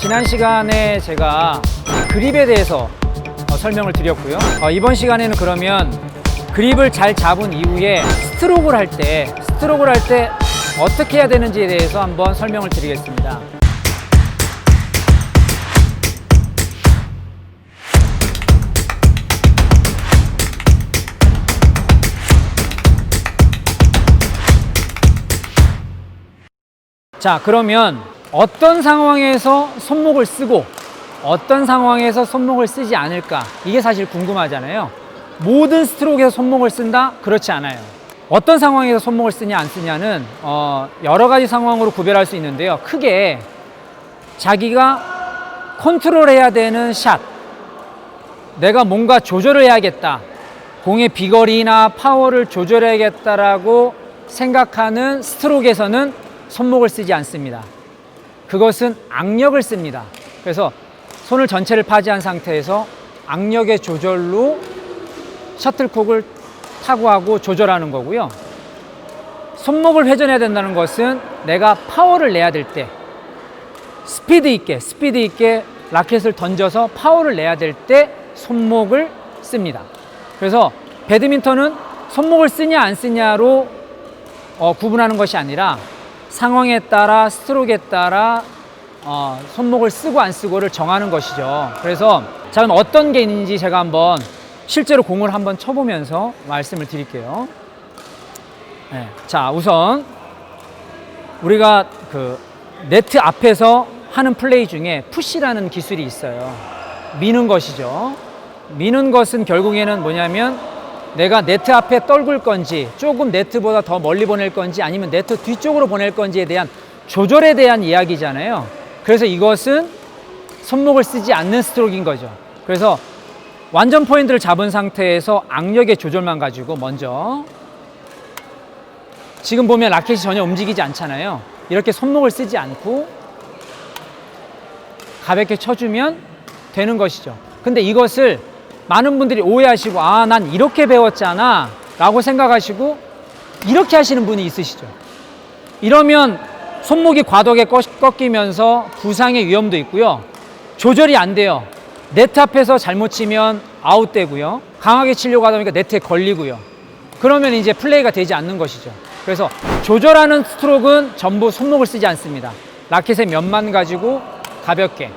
지난 시간에 제가 그립에 대해서 설명을 드렸고요. 이번 시간에는 그러면 그립을 잘 잡은 이후에 스트로크를 할 때 어떻게 해야 되는지에 대해서 한번 설명을 드리겠습니다. 자, 그러면 어떤 상황에서 손목을 쓰고 어떤 상황에서 손목을 쓰지 않을까? 이게 사실 궁금하잖아요. 모든 스트로크에서 손목을 쓴다? 그렇지 않아요. 어떤 상황에서 손목을 쓰냐 안 쓰냐는 여러 가지 상황으로 구별할 수 있는데요. 크게 자기가 컨트롤해야 되는 샷, 내가 뭔가 조절을 해야겠다, 공의 비거리나 파워를 조절해야겠다라고 생각하는 스트로크에서는 손목을 쓰지 않습니다. 그것은 악력을 씁니다. 그래서 손을 전체를 파지한 상태에서 악력의 조절로 셔틀콕을 타구하고 조절하는 거고요. 손목을 회전해야 된다는 것은 내가 파워를 내야 될 때, 스피드 있게 라켓을 던져서 파워를 내야 될 때 손목을 씁니다. 그래서 배드민턴은 손목을 쓰냐 안 쓰냐로 구분하는 것이 아니라 상황에 따라, 스트로크에 따라 손목을 쓰고 안 쓰고를 정하는 것이죠. 그래서 자, 그럼 어떤 게 있는지 제가 한번 실제로 공을 한번 쳐보면서 말씀을 드릴게요. 네. 자, 우선 우리가 그 네트 앞에서 하는 플레이 중에 푸시라는 기술이 있어요. 미는 것이죠. 미는 것은 결국에는 뭐냐면 내가 네트 앞에 떨굴 건지, 조금 네트보다 더 멀리 보낼 건지, 아니면 네트 뒤쪽으로 보낼 건지에 대한 조절에 대한 이야기잖아요. 그래서 이것은 손목을 쓰지 않는 스트로크인 거죠. 그래서 완전 포인트를 잡은 상태에서 악력의 조절만 가지고 먼저, 지금 보면 라켓이 전혀 움직이지 않잖아요. 이렇게 손목을 쓰지 않고 가볍게 쳐주면 되는 것이죠. 근데 이것을 많은 분들이 오해하시고, 아, 난 이렇게 배웠잖아 라고 생각하시고 이렇게 하시는 분이 있으시죠. 이러면 손목이 과도하게 꺾이면서 부상의 위험도 있고요. 조절이 안 돼요. 네트 앞에서 잘못 치면 아웃되고요. 강하게 치려고 하다 보니까 네트에 걸리고요. 그러면 이제 플레이가 되지 않는 것이죠. 그래서 조절하는 스트로크는 전부 손목을 쓰지 않습니다. 라켓의 면만 가지고 가볍게.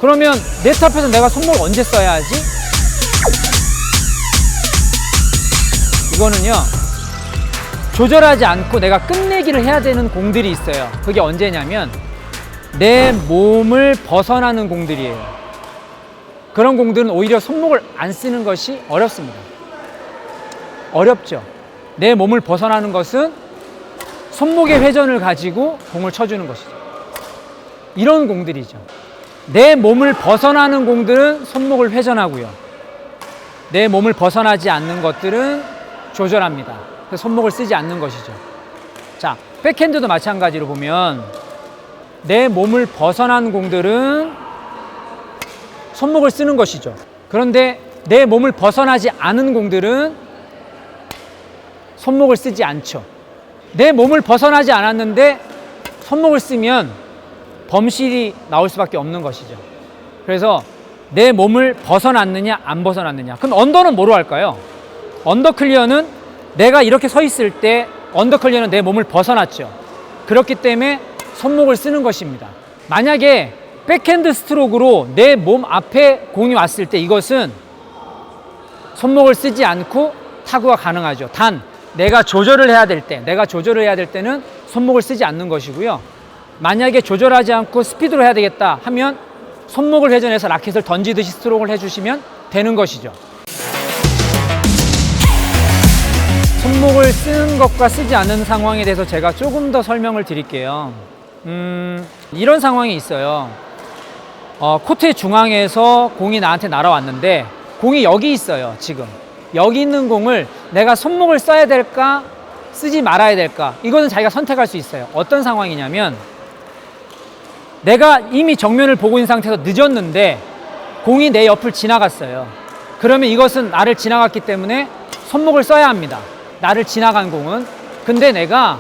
그러면 네트 앞에서 내가 손목을 언제 써야 하지? 이거는요, 조절하지 않고 내가 끝내기를 해야 되는 공들이 있어요. 그게 언제냐면 내 몸을 벗어나는 공들이에요. 그런 공들은 오히려 손목을 안 쓰는 것이 어렵습니다. 어렵죠. 내 몸을 벗어나는 것은 손목의 회전을 가지고 공을 쳐주는 것이죠. 이런 공들이죠. 내 몸을 벗어나는 공들은 손목을 회전하고요. 내 몸을 벗어나지 않는 것들은 조절합니다. 그래서 손목을 쓰지 않는 것이죠. 자, 백핸드도 마찬가지로 보면 내 몸을 벗어난 공들은 손목을 쓰는 것이죠. 그런데 내 몸을 벗어나지 않은 공들은 손목을 쓰지 않죠. 내 몸을 벗어나지 않았는데 손목을 쓰면 범실이 나올 수밖에 없는 것이죠. 그래서 내 몸을 벗어났느냐 안 벗어났느냐. 그럼 언더는 뭐로 할까요? 언더 클리어는 내가 이렇게 서 있을 때 언더 클리어는 내 몸을 벗어났죠. 그렇기 때문에 손목을 쓰는 것입니다. 만약에 백핸드 스트로크로 내 몸 앞에 공이 왔을 때 이것은 손목을 쓰지 않고 타구가 가능하죠. 단 내가 조절을 해야 될 때는 손목을 쓰지 않는 것이고요. 만약에 조절하지 않고 스피드로 해야 되겠다 하면 손목을 회전해서 라켓을 던지듯이 스트로크를 해주시면 되는 것이죠. 손목을 쓰는 것과 쓰지 않는 상황에 대해서 제가 조금 더 설명을 드릴게요. 이런 상황이 있어요. 코트의 중앙에서 공이 나한테 날아왔는데 공이 여기 있어요. 지금 여기 있는 공을 내가 손목을 써야 될까 쓰지 말아야 될까, 이거는 자기가 선택할 수 있어요. 어떤 상황이냐면 내가 이미 정면을 보고 있는 상태에서 늦었는데 공이 내 옆을 지나갔어요. 그러면 이것은 나를 지나갔기 때문에 손목을 써야 합니다. 나를 지나간 공은. 근데 내가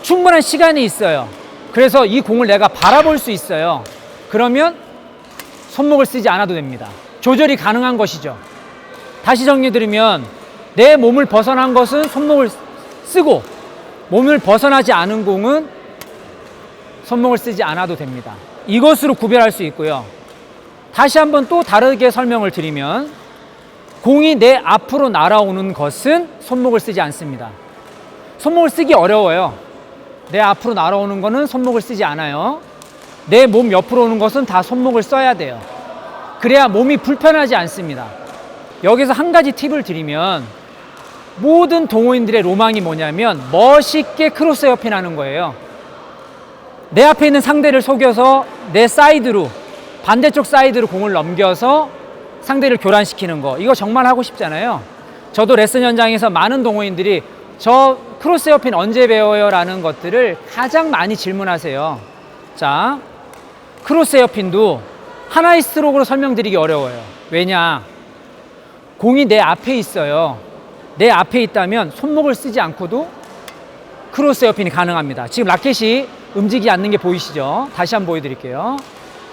충분한 시간이 있어요. 그래서 이 공을 내가 바라볼 수 있어요. 그러면 손목을 쓰지 않아도 됩니다. 조절이 가능한 것이죠. 다시 정리드리면 내 몸을 벗어난 것은 손목을 쓰고 몸을 벗어나지 않은 공은 손목을 쓰지 않아도 됩니다. 이것으로 구별할 수 있고요. 다시 한번 또 다르게 설명을 드리면 공이 내 앞으로 날아오는 것은 손목을 쓰지 않습니다. 손목을 쓰기 어려워요. 내 앞으로 날아오는 거는 손목을 쓰지 않아요. 내 몸 옆으로 오는 것은 다 손목을 써야 돼요. 그래야 몸이 불편하지 않습니다. 여기서 한 가지 팁을 드리면 모든 동호인들의 로망이 뭐냐면 멋있게 크로스 헤어핀 하는 거예요. 내 앞에 있는 상대를 속여서 내 사이드로, 반대쪽 사이드로 공을 넘겨서 상대를 교란시키는 거, 이거 정말 하고 싶잖아요. 저도 레슨 현장에서 많은 동호인들이 저 크로스 헤어핀 언제 배워요? 라는 것들을 가장 많이 질문하세요. 자, 크로스 헤어핀도 하나의 스트로크로 설명드리기 어려워요. 왜냐? 공이 내 앞에 있어요. 내 앞에 있다면 손목을 쓰지 않고도 크로스 헤어핀이 가능합니다. 지금 라켓이 움직이지 않는 게 보이시죠? 다시 한번 보여드릴게요.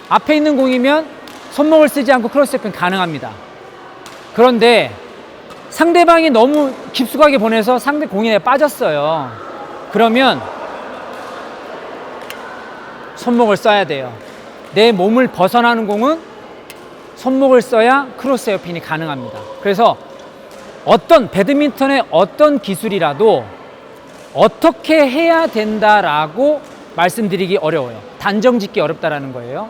앞에 있는 공이면 손목을 쓰지 않고 크로스 헤어핀 가능합니다. 그런데 상대방이 너무 깊숙하게 보내서 상대 공에 빠졌어요. 그러면 손목을 써야 돼요. 내 몸을 벗어나는 공은 손목을 써야 크로스 헤어핀이 가능합니다. 그래서 배드민턴의 어떤 기술이라도 어떻게 해야 된다라고 말씀드리기 어려워요. 단정 짓기 어렵다라는 거예요.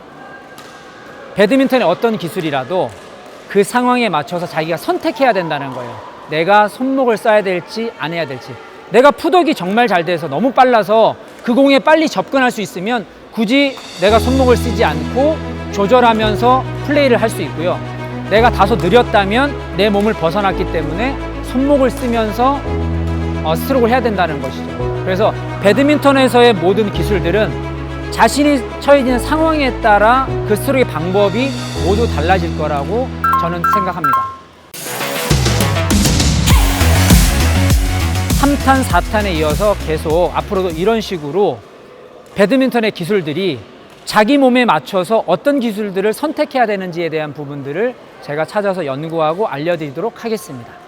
배드민턴의 어떤 기술이라도 그 상황에 맞춰서 자기가 선택해야 된다는 거예요. 내가 손목을 써야 될지 안 해야 될지. 내가 푸덕이 정말 잘 돼서 너무 빨라서 그 공에 빨리 접근할 수 있으면 굳이 내가 손목을 쓰지 않고 조절하면서 플레이를 할 수 있고요. 내가 다소 느렸다면 내 몸을 벗어났기 때문에 손목을 쓰면서 스트로크를 해야 된다는 것이죠. 그래서 배드민턴에서의 모든 기술들은 자신이 처해진 상황에 따라 그 스트로크의 방법이 모두 달라질 거라고 저는 생각합니다. 3탄, 4탄에 이어서 계속 앞으로도 이런 식으로 배드민턴의 기술들이 자기 몸에 맞춰서 어떤 기술들을 선택해야 되는지에 대한 부분들을 제가 찾아서 연구하고 알려드리도록 하겠습니다.